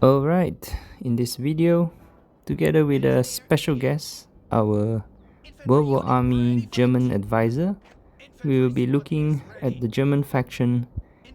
Alright, in this video, together with a special guest, our WWA German advisor, we will be looking at the German faction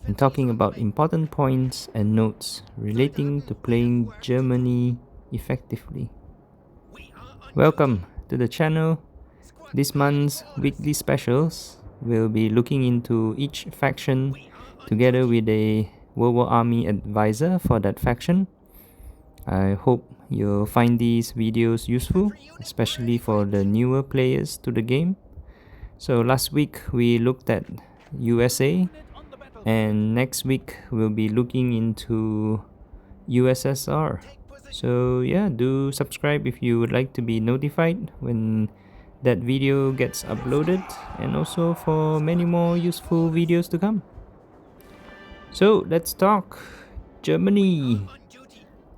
and talking about important points and notes relating to playing Germany effectively. Welcome to the channel. This month's weekly specials will be looking into each faction together with a World War Army advisor for that faction. I hope you'll find these videos useful, especially for the newer players to the game. So last week we looked at USA, and next week we'll be looking into USSR. So yeah, do subscribe if you would like to be notified when that video gets uploaded, and also for many more useful videos to come. So let's talk Germany.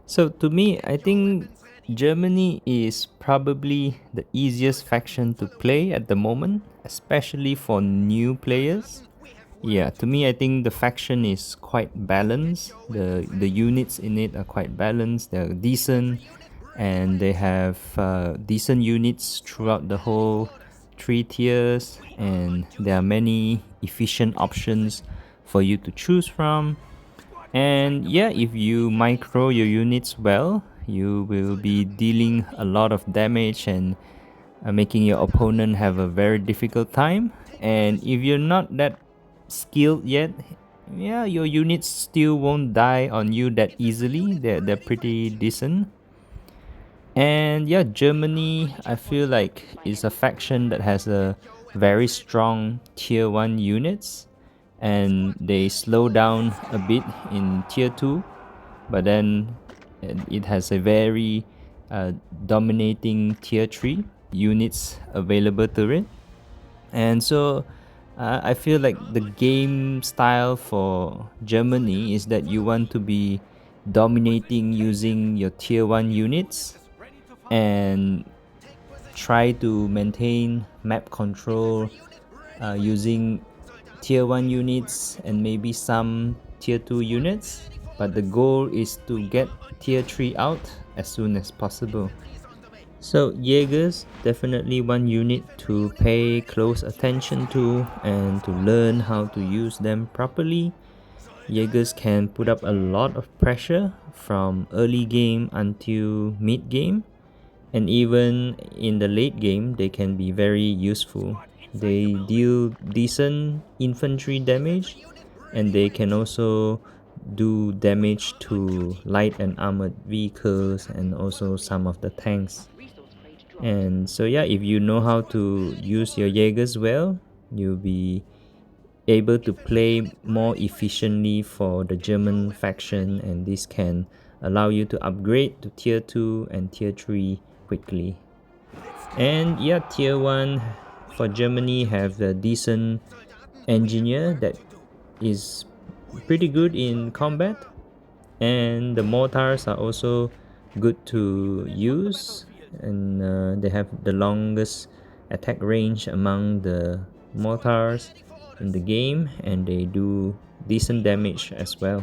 So to me, I think Germany is probably the easiest faction to play at the moment, especially for new players. Yeah, to me, I think the faction is quite balanced. The units in it are quite balanced. They're decent, and they have decent units throughout the whole 3 tiers, and there are many efficient options for you to choose from. And yeah, if you micro your units well, you will be dealing a lot of damage and making your opponent have a very difficult time. And if you're not that skilled yet, yeah, your units still won't die on you that easily. They're pretty decent. And yeah, Germany, I feel like, is a faction that has a very strong tier 1 units, and they slow down a bit in tier 2, but then it has a very dominating tier 3 units available to it. And so I feel like the game style for Germany is that you want to be dominating using your tier 1 units and try to maintain map control using tier 1 units and maybe some tier 2 units, but the goal is to get tier 3 out as soon as possible. So Jaegers, definitely one unit to pay close attention to and to learn how to use them properly. Jaegers can put up a lot of pressure from early game until mid game, and even in the late game they can be very useful. They deal decent infantry damage, and they can also do damage to light and armored vehicles and also some of the tanks. And so yeah, if you know how to use your Jaegers well, you'll be able to play more efficiently for the German faction, and this can allow you to upgrade to tier 2 and tier 3 quickly. And yeah, tier 1 for Germany have a decent engineer that is pretty good in combat, and the mortars are also good to use, and they have the longest attack range among the mortars in the game, and they do decent damage as well.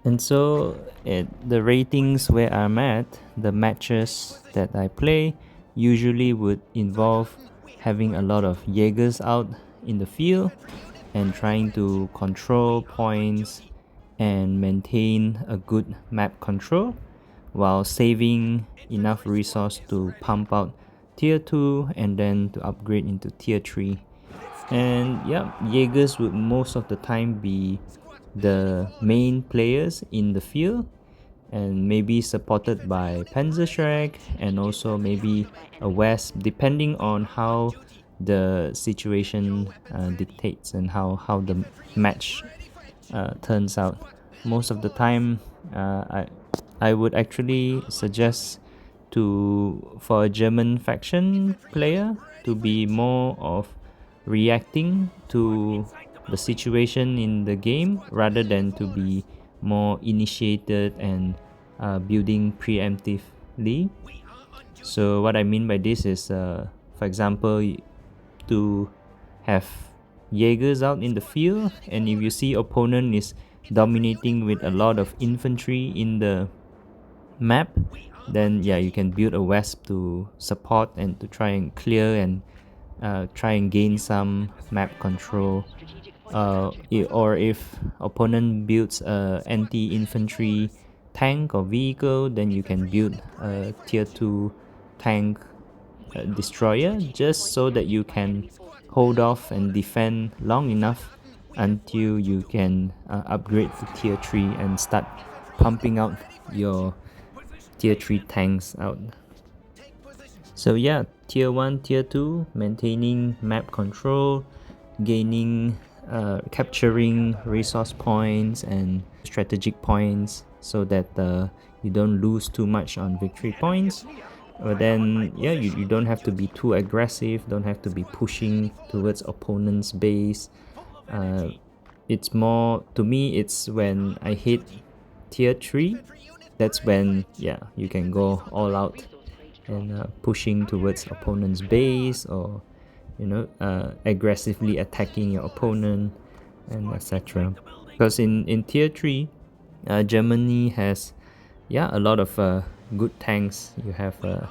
And so at the ratings where I'm at, the matches that I play usually would involve having a lot of Jaegers out in the field and trying to control points and maintain a good map control while saving enough resource to pump out tier 2 and then to upgrade into tier 3. And yeah, Jaegers would most of the time be the main players in the field, and maybe supported by Panzerschreck and also maybe a Wesp, depending on how the situation dictates and how the match turns out. Most of the time, I would actually suggest for a German faction player to be more of reacting to the situation in the game rather than to be more initiated and building preemptively. So what I mean by this is, for example, to have Jaegers out in the field, and if you see opponent is dominating with a lot of infantry in the map, then yeah, you can build a Wesp to support and to try and clear and try and gain some map control. Or if opponent builds a anti-infantry tank or vehicle, then you can build a tier 2 tank destroyer, just so that you can hold off and defend long enough until you can upgrade to tier 3 and start pumping out your tier 3 tanks out. So yeah, tier 1, tier 2, maintaining map control, gaining capturing resource points and strategic points, so that you don't lose too much on victory points. But then yeah, you don't have to be too aggressive, don't have to be pushing towards opponent's base. It's more, to me, it's when I hit tier 3, that's when yeah, you can go all out and pushing towards opponent's base, or aggressively attacking your opponent, and etc. Because in tier 3, Germany has a lot of good tanks. You have a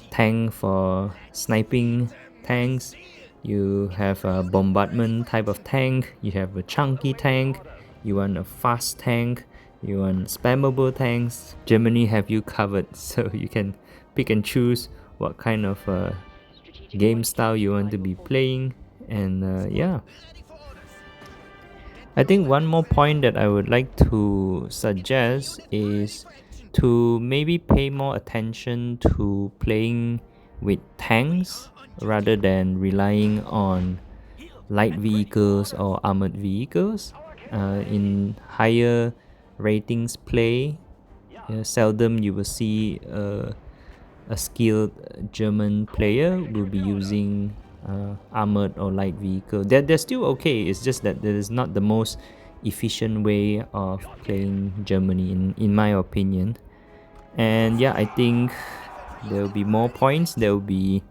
tank for sniping tanks, you have a bombardment type of tank, you have a chunky tank, you want a fast tank, you want spammable tanks. Germany have you covered, so you can pick and choose what kind of game style you want to be playing. And yeah, I think one more point that I would like to suggest is to maybe pay more attention to playing with tanks rather than relying on light vehicles or armored vehicles. In higher ratings play, seldom you will see a skilled German player will be using armored or light vehicle. They're still okay, it's just that it is not the most efficient way of playing Germany in my opinion. And yeah, I think there will be more points that will be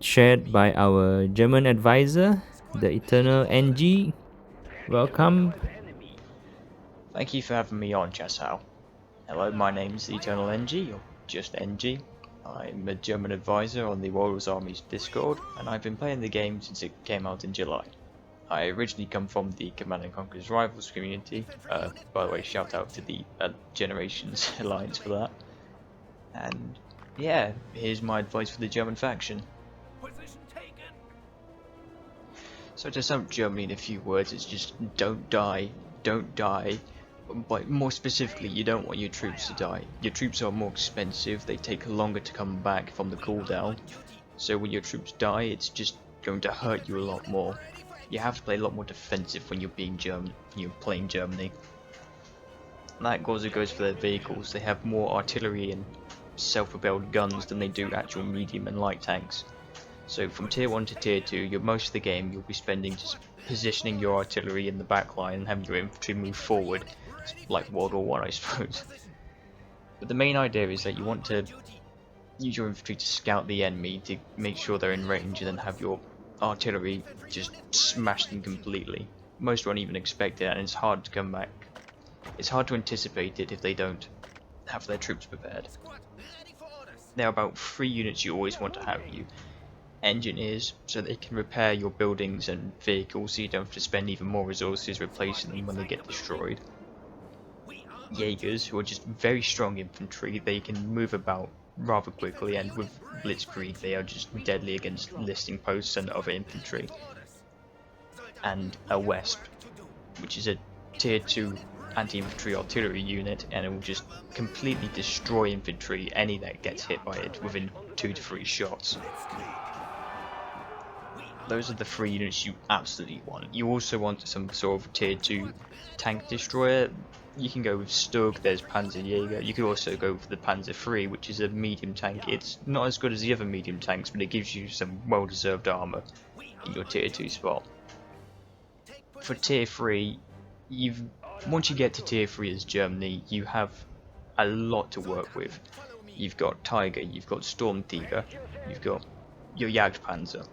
shared by our German advisor, the Eternal NG. Welcome. Thank you for having me on, Chasao. Hello, my name's TheEternalEngi, or just NG. I'm a German advisor on the Warlords Army's Discord, and I've been playing the game since it came out in July. I originally come from the Command & Conquer's Rivals community. By the way, shout out to the Generations Alliance for that. And yeah, here's my advice for the German faction. So to sum up Germany in a few words, it's just don't die, don't die. But more specifically, you don't want your troops to die. Your troops are more expensive, they take longer to come back from the cooldown. So when your troops die, it's just going to hurt you a lot more. You have to play a lot more defensive when you're playing Germany. And that also goes for their vehicles. They have more artillery and self-propelled guns than they do actual medium and light tanks. So from tier 1 to tier 2, most of the game you'll be spending just positioning your artillery in the back line and having your infantry move forward. It's like World War I suppose. But the main idea is that you want to use your infantry to scout the enemy, to make sure they're in range, and then have your artillery just smash them completely. Most won't even expect it, and it's hard to come back. It's hard to anticipate it if they don't have their troops prepared. There are about 3 units you always want to have you. Engineers, so they can repair your buildings and vehicles so you don't have to spend even more resources replacing them when they get destroyed. Jaegers, who are just very strong infantry, they can move about rather quickly, and with Blitzkrieg they are just deadly against listing posts and other infantry. And a Wesp, which is a tier 2 anti-infantry artillery unit, and it will just completely destroy infantry, any that gets hit by it, within 2 to 3 shots. Those are the 3 units you absolutely want. You also want some sort of tier 2 tank destroyer. You can go with Stug, there's Panzerjäger. You could also go for the Panzer III, which is a medium tank. It's not as good as the other medium tanks, but it gives you some well-deserved armor in your tier 2 spot. For tier 3, once you get to tier 3 as Germany, you have a lot to work with. You've got Tiger, you've got Sturmtiger, you've got your Jagdpanzer.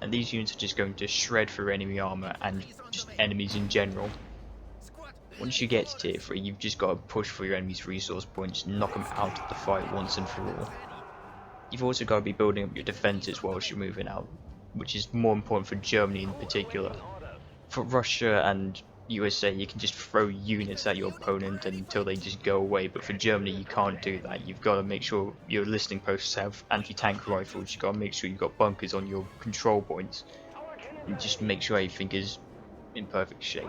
And these units are just going to shred through enemy armor and just enemies in general. Once you get to tier 3, you've just got to push for your enemy's resource points, knock them out of the fight once and for all. You've also got to be building up your defences whilst you're moving out, which is more important for Germany in particular. For Russia and USA, you can just throw units at your opponent until they just go away, but for Germany you can't do that. You've got to make sure your listening posts have anti-tank rifles, you've got to make sure you've got bunkers on your control points, and just make sure everything is in perfect shape.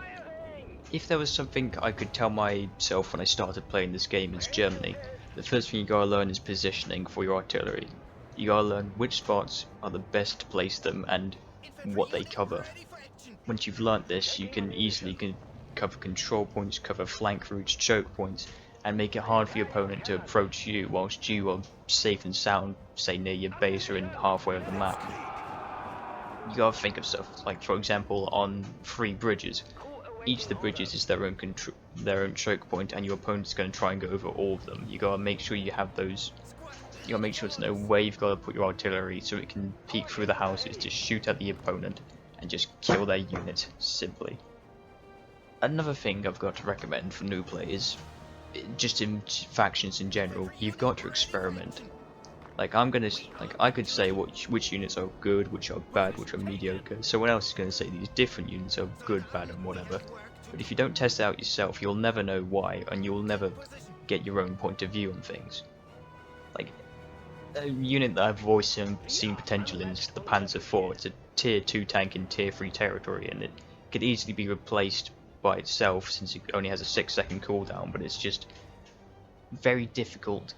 If there was something I could tell myself when I started playing this game as Germany, the first thing you gotta learn is positioning for your artillery. You gotta learn which spots are the best to place them and what they cover. Once you've learnt this, you can easily cover control points, cover flank routes, choke points, and make it hard for your opponent to approach you whilst you are safe and sound, say near your base or in halfway of the map. You gotta think of stuff like, for example, on 3 bridges. Each of the bridges is their own choke point, and your opponent's going to try and go over all of them. You gotta make sure you have those. You gotta make sure to know where you've got to put your artillery so it can peek through the houses to shoot at the opponent and just kill their unit simply. Another thing I've got to recommend for new players, just in factions in general, you've got to experiment. Like I could say which units are good, which are bad, which are mediocre. Someone else is going to say these different units are good, bad, and whatever. But if you don't test it out yourself, you'll never know why, and you'll never get your own point of view on things. Like a unit that I've always seen potential in is the Panzer IV. It's a tier 2 tank in tier 3 territory, and it could easily be replaced by itself since it only has a 6-second cooldown. But it's just very difficult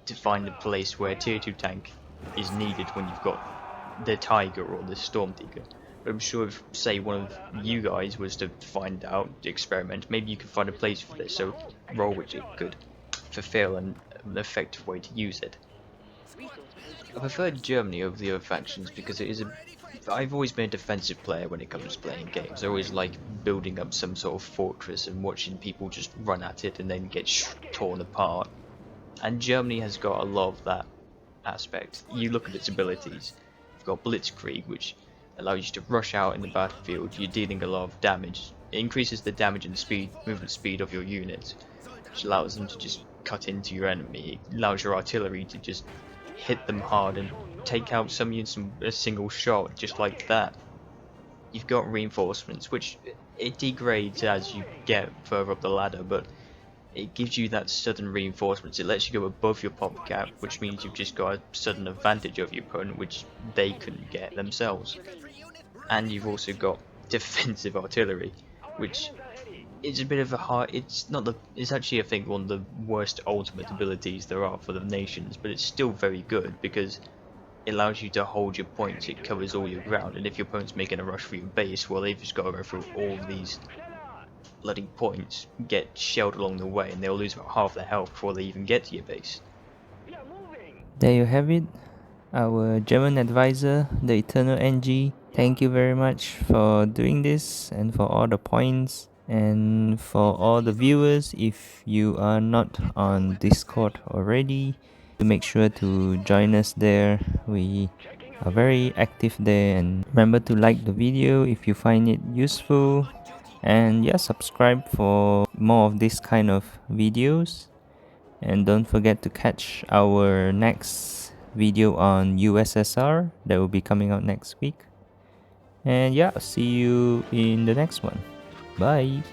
to find a place where tier 2 tank is needed when you've got the Tiger or the Storm Tiger. But I'm sure if, say, one of you guys was to find out, to experiment, maybe you could find a place for this, so Roll Widget could fulfill an effective way to use it. I prefer Germany over the other factions because I've always been a defensive player when it comes to playing games. I always like building up some sort of fortress and watching people just run at it and then get torn apart. And Germany has got a lot of that aspect. You look at its abilities. You've got Blitzkrieg, which allows you to rush out in the battlefield. You're dealing a lot of damage. It increases the damage and movement speed of your units, which allows them to just cut into your enemy. It allows your artillery to just hit them hard and take out some units in a single shot, just like that. You've got reinforcements, which it degrades as you get further up the ladder, but it gives you that sudden reinforcements. It lets you go above your pop cap, which means you've just got a sudden advantage over your opponent, which they couldn't get themselves. And you've also got defensive artillery, which is a bit of a hard. It's actually, I think, one of the worst ultimate abilities there are for the nations, but it's still very good because it allows you to hold your points. It covers all your ground, and if your opponent's making a rush for your base, well, they've just got to go through all of these bloody points, get shelled along the way, and they'll lose about half their health before they even get to your base. There you have it, our German advisor, the EternalEngi. Thank you very much for doing this and for all the points. And for all the viewers, if you are not on Discord already, to make sure to join us there. We are very active there, and remember to like the video if you find it useful, and yeah, subscribe for more of this kind of videos. And don't forget to catch our next video on USSR that will be coming out next week. And yeah, see you in the next one. Bye.